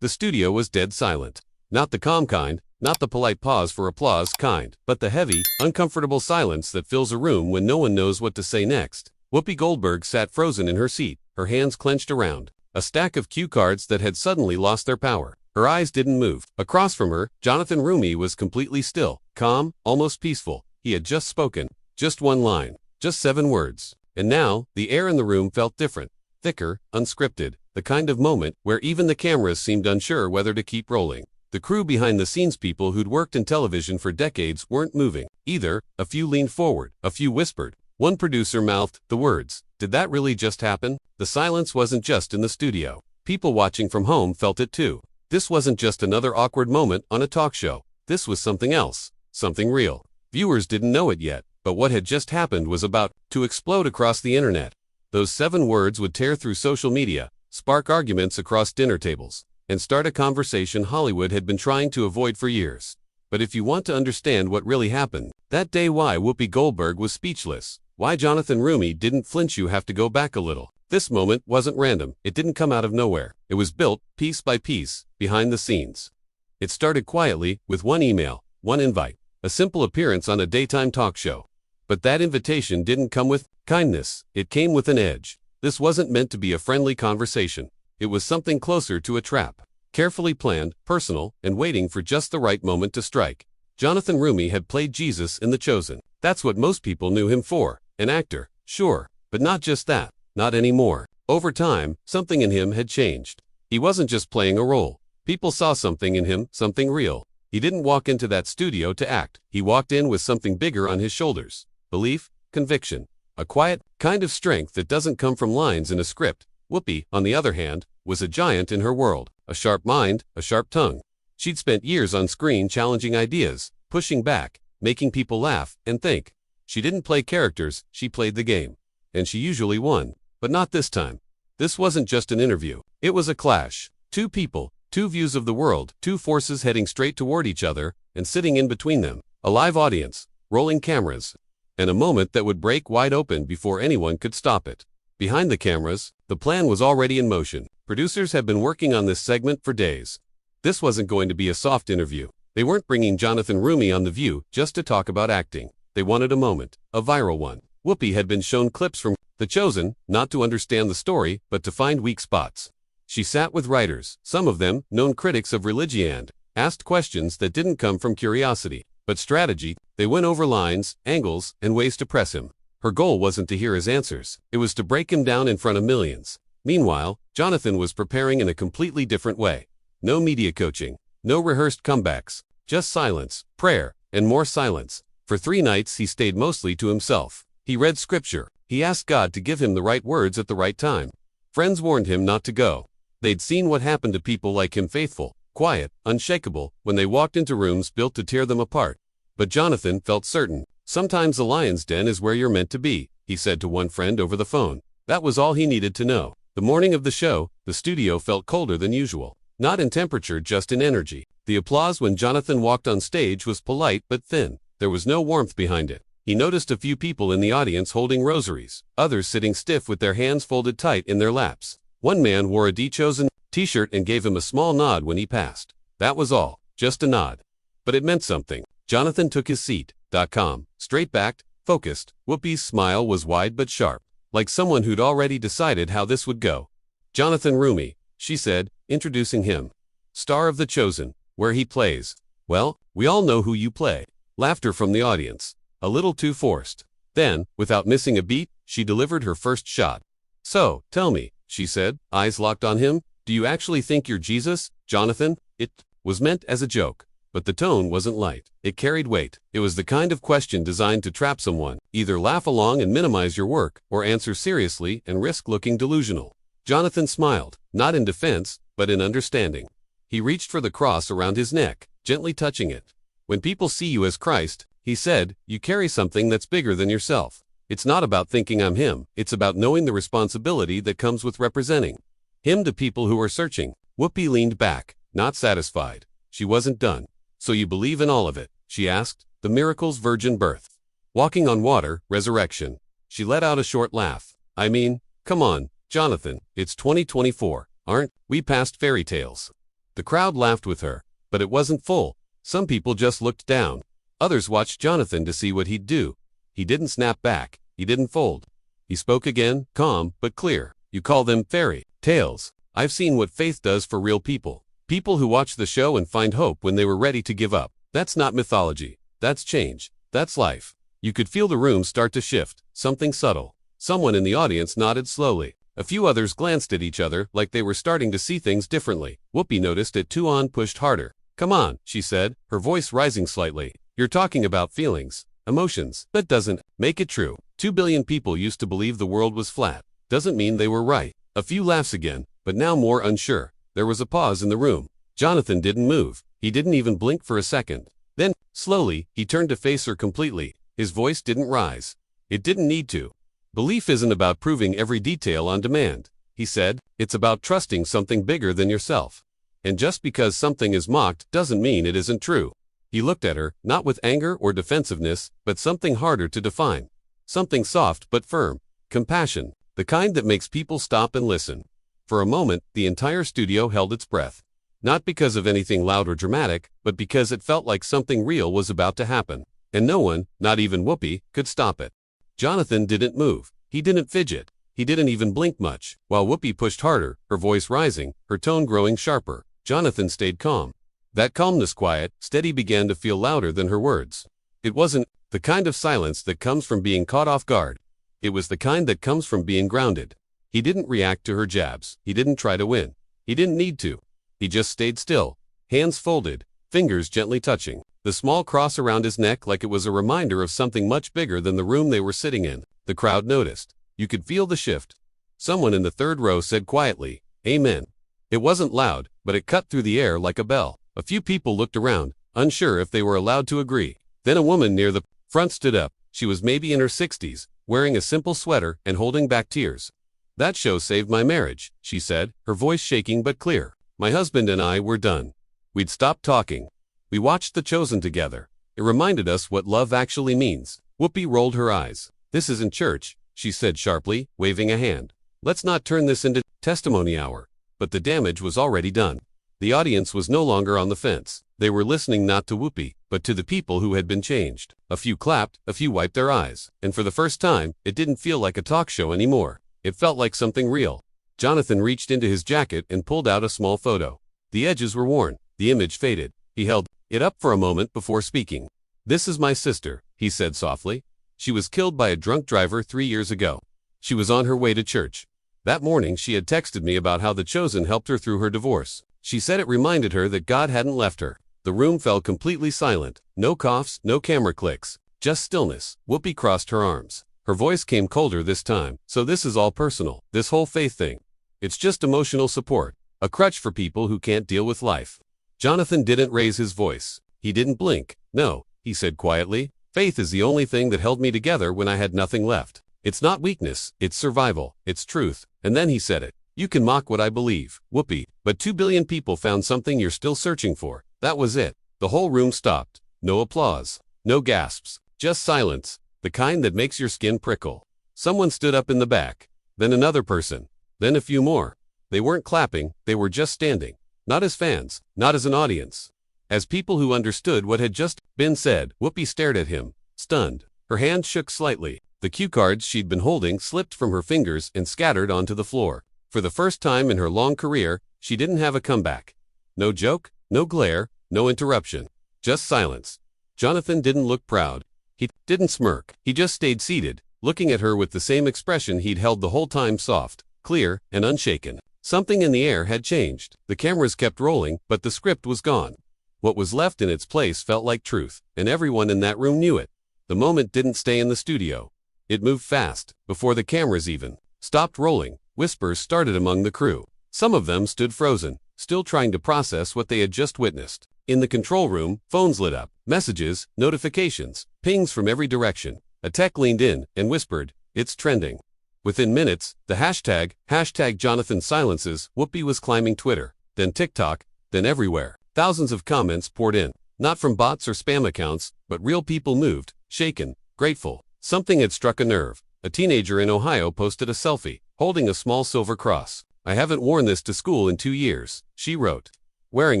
The studio was dead silent. Not the calm kind, not the polite pause for applause kind, but the heavy, uncomfortable silence that fills a room when no one knows what to say next. Whoopi Goldberg sat frozen in her seat, her hands clenched around a stack of cue cards that had suddenly lost their power. Her eyes didn't move. Across from her, Jonathan Roumie was completely still, calm, almost peaceful. He had just spoken. Just one line. Just 7 words. And now, the air in the room felt different. Thicker, unscripted. The kind of moment where even the cameras seemed unsure whether to keep rolling. The crew behind the scenes, people who'd worked in television for decades, weren't moving either. A few leaned forward. A few whispered. One producer mouthed the words. Did that really just happen? The silence wasn't just in the studio. People watching from home felt it too. This wasn't just another awkward moment on a talk show. This was something else. Something real. Viewers didn't know it yet, but what had just happened was about to explode across the internet. Those 7 words would tear through social media, spark arguments across dinner tables, and start a conversation Hollywood had been trying to avoid for years. But if you want to understand what really happened that day, why Whoopi Goldberg was speechless, why Jonathan Roumie didn't flinch, you have to go back a little. This moment wasn't random. It didn't come out of nowhere. It was built, piece by piece, behind the scenes. It started quietly, with one email, one invite, a simple appearance on a daytime talk show. But that invitation didn't come with kindness. It came with an edge. This wasn't meant to be a friendly conversation. It was something closer to a trap. Carefully planned, personal, and waiting for just the right moment to strike. Jonathan Roumie had played Jesus in The Chosen. That's what most people knew him for. An actor, sure, but not just that. Not anymore. Over time, something in him had changed. He wasn't just playing a role. People saw something in him, something real. He didn't walk into that studio to act. He walked in with something bigger on his shoulders. Belief, conviction. A quiet kind of strength that doesn't come from lines in a script. Whoopi, on the other hand, was a giant in her world. A sharp mind, a sharp tongue. She'd spent years on screen challenging ideas, pushing back, making people laugh and think. She didn't play characters, she played the game. And she usually won. But not this time. This wasn't just an interview. It was a clash. 2 people, 2 views of the world, 2 forces heading straight toward each other, and sitting in between them, a live audience, rolling cameras, and a moment that would break wide open before anyone could stop it. Behind the cameras, the plan was already in motion. Producers had been working on this segment for days. This wasn't going to be a soft interview. They weren't bringing Jonathan Roumie on The View just to talk about acting. They wanted a moment, a viral one. Whoopi had been shown clips from The Chosen, not to understand the story, but to find weak spots. She sat with writers, some of them known critics of religion, and asked questions that didn't come from curiosity, but strategy. They went over lines, angles, and ways to press him. Her goal wasn't to hear his answers. It was to break him down in front of millions. Meanwhile, Jonathan was preparing in a completely different way. No media coaching, no rehearsed comebacks, just silence, prayer, and more silence. For 3 nights he stayed mostly to himself. He read scripture. He asked God to give him the right words at the right time. Friends warned him not to go. They'd seen what happened to people like him, faithful, quiet, unshakable, when they walked into rooms built to tear them apart. But Jonathan felt certain. Sometimes the lion's den is where you're meant to be, he said to one friend over the phone. That was all he needed to know. The morning of the show, the studio felt colder than usual. Not in temperature, just in energy. The applause when Jonathan walked on stage was polite but thin. There was no warmth behind it. He noticed a few people in the audience holding rosaries, others sitting stiff with their hands folded tight in their laps. One man wore a The Chosen t-shirt and gave him a small nod when he passed. That was all, just a nod. But it meant something. Jonathan took his seat, calm, straight-backed, focused. Whoopi's smile was wide but sharp, like someone who'd already decided how this would go. Jonathan Roumie, she said, introducing him. Star of The Chosen, where he plays. Well, we all know who you play. Laughter from the audience. A little too forced. Then, without missing a beat, she delivered her first shot. So, tell me, she said, eyes locked on him, do you actually think you're Jesus, Jonathan? It was meant as a joke. But the tone wasn't light. It carried weight. It was the kind of question designed to trap someone. Either laugh along and minimize your work, or answer seriously and risk looking delusional. Jonathan smiled, not in defense, but in understanding. He reached for the cross around his neck, gently touching it. When people see you as Christ, he said, you carry something that's bigger than yourself. It's not about thinking I'm him. It's about knowing the responsibility that comes with representing him to people who are searching. Whoopi leaned back, not satisfied. She wasn't done. So you believe in all of it? She asked. The miracles, virgin birth, walking on water, resurrection. She let out a short laugh. I mean, come on, Jonathan, it's 2024, aren't we past fairy tales? The crowd laughed with her, but it wasn't full. Some people just looked down. Others watched Jonathan to see what he'd do. He didn't snap back. He didn't fold. He spoke again, calm but clear. You call them fairy tales. I've seen what faith does for real people. People who watch the show and find hope when they were ready to give up. That's not mythology. That's change. That's life. You could feel the room start to shift, something subtle. Someone in the audience nodded slowly. A few others glanced at each other like they were starting to see things differently. Whoopi noticed it too and pushed harder. Come on, she said, her voice rising slightly. You're talking about feelings, emotions. That doesn't make it true. 2 billion people used to believe the world was flat. Doesn't mean they were right. A few laughs again, but now more unsure. There was a pause in the room. Jonathan didn't move. He didn't even blink for a second. Then, slowly, he turned to face her completely. His voice didn't rise. It didn't need to. Belief isn't about proving every detail on demand, he said. It's about trusting something bigger than yourself. And just because something is mocked doesn't mean it isn't true. He looked at her, not with anger or defensiveness, but something harder to define. Something soft but firm. Compassion. The kind that makes people stop and listen. For a moment, the entire studio held its breath. Not because of anything loud or dramatic, but because it felt like something real was about to happen. And no one, not even Whoopi, could stop it. Jonathan didn't move. He didn't fidget. He didn't even blink much. While Whoopi pushed harder, her voice rising, her tone growing sharper, Jonathan stayed calm. That calmness, quiet, steady, began to feel louder than her words. It wasn't the kind of silence that comes from being caught off guard. It was the kind that comes from being grounded. He didn't react to her jabs. He didn't try to win. He didn't need to. He just stayed still, hands folded, fingers gently touching, the small cross around his neck like it was a reminder of something much bigger than the room they were sitting in. The crowd noticed. You could feel the shift. Someone in the third row said quietly, "Amen." It wasn't loud, but it cut through the air like a bell. A few people looked around, unsure if they were allowed to agree. Then a woman near the front stood up. She was maybe in her 60s, wearing a simple sweater and holding back tears. "That show saved my marriage," she said, her voice shaking but clear. "My husband and I were done. We'd stopped talking. We watched The Chosen together. It reminded us what love actually means." Whoopi rolled her eyes. "This isn't church," she said sharply, waving a hand. "Let's not turn this into testimony hour." But the damage was already done. The audience was no longer on the fence. They were listening not to Whoopi, but to the people who had been changed. A few clapped, a few wiped their eyes. And for the first time, it didn't feel like a talk show anymore. It felt like something real. Jonathan reached into his jacket and pulled out a small photo. The edges were worn. The image faded. He held it up for a moment before speaking. "This is my sister," he said softly. "She was killed by a drunk driver 3 years ago. She was on her way to church. That morning she had texted me about how The Chosen helped her through her divorce. She said it reminded her that God hadn't left her." The room fell completely silent. No coughs, no camera clicks. Just stillness. Whoopi crossed her arms. Her voice came colder this time. "So this is all personal. This whole faith thing. It's just emotional support. A crutch for people who can't deal with life." Jonathan didn't raise his voice. He didn't blink. "No," he said quietly. "Faith is the only thing that held me together when I had nothing left. It's not weakness, it's survival, it's truth." And then he said it. "You can mock what I believe, Whoopi, but 2 billion people found something you're still searching for." That was it. The whole room stopped. No applause. No gasps. Just silence. The kind that makes your skin prickle. Someone stood up in the back. Then another person. Then a few more. They weren't clapping, they were just standing. Not as fans, not as an audience. As people who understood what had just been said. Whoopi stared at him, stunned. Her hand shook slightly. The cue cards she'd been holding slipped from her fingers and scattered onto the floor. For the first time in her long career, she didn't have a comeback. No joke, no glare, no interruption. Just silence. Jonathan didn't look proud. He didn't smirk. He just stayed seated, looking at her with the same expression he'd held the whole time, soft, clear, and unshaken. Something in the air had changed. The cameras kept rolling, but the script was gone. What was left in its place felt like truth, and everyone in that room knew it. The moment didn't stay in the studio. It moved fast, before the cameras even stopped rolling. Whispers started among the crew. Some of them stood frozen, still trying to process what they had just witnessed. In the control room, phones lit up. Messages, notifications, pings from every direction. A tech leaned in and whispered, "It's trending." Within minutes, the hashtag Jonathan silences, Whoopi was climbing Twitter, then TikTok, then everywhere. Thousands of comments poured in, not from bots or spam accounts, but real people moved, shaken, grateful. Something had struck a nerve. A teenager in Ohio posted a selfie, holding a small silver cross. "I haven't worn this to school in 2 years," she wrote. Wearing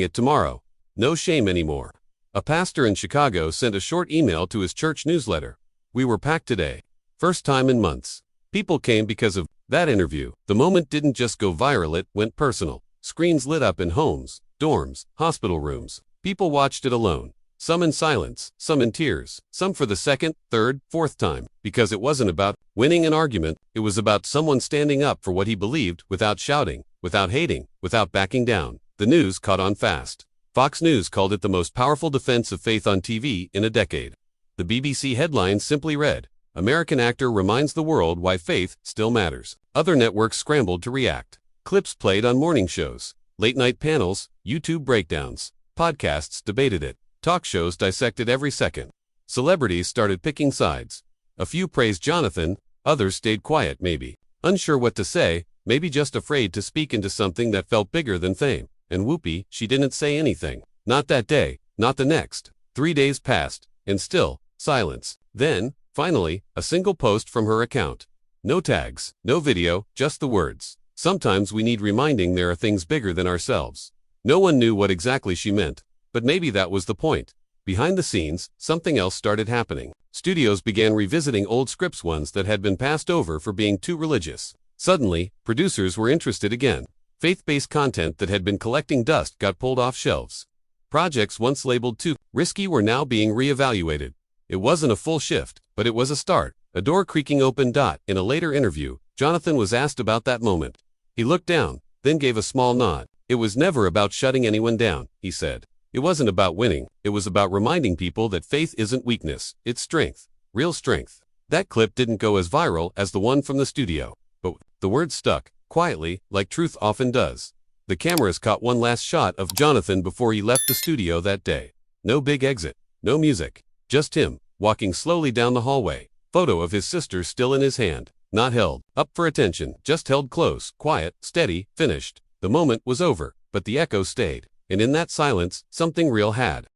it tomorrow. No shame anymore. A pastor in Chicago sent a short email to his church newsletter. We were packed today. First time in months. People came because of that interview. The moment didn't just go viral, it went personal. Screens lit up in homes, dorms, hospital rooms. People watched it alone. Some in silence, some in tears, some for the second, third, fourth time. Because it wasn't about winning an argument, it was about someone standing up for what he believed without shouting, without hating, without backing down. The news caught on fast. Fox News called it the most powerful defense of faith on TV in a decade. The BBC headline simply read, "American actor reminds the world why faith still matters." Other networks scrambled to react. Clips played on morning shows, late-night panels, YouTube breakdowns, podcasts debated it. Talk shows dissected every second. Celebrities started picking sides. A few praised Jonathan, others stayed quiet maybe. Unsure what to say, maybe just afraid to speak into something that felt bigger than fame. And Whoopi, she didn't say anything. Not that day, not the next. 3 days passed, and still, silence. Then, finally, a single post from her account. No tags, no video, just the words. Sometimes we need reminding there are things bigger than ourselves. No one knew what exactly she meant. But maybe that was the point. Behind the scenes, something else started happening. Studios began revisiting old scripts, ones that had been passed over for being too religious. Suddenly, producers were interested again. Faith-based content that had been collecting dust got pulled off shelves. Projects once labeled too risky were now being re-evaluated. It wasn't a full shift, but it was a start. A door creaking open. In a later interview, Jonathan was asked about that moment. He looked down, then gave a small nod. "It was never about shutting anyone down," he said. "It wasn't about winning, it was about reminding people that faith isn't weakness, it's strength, real strength." That clip didn't go as viral as the one from the studio, but the words stuck, quietly, like truth often does. The cameras caught one last shot of Jonathan before he left the studio that day. No big exit, no music, just him, walking slowly down the hallway. Photo of his sister still in his hand, not held up for attention, just held close, quiet, steady, finished. The moment was over, but the echo stayed. And in that silence, something real had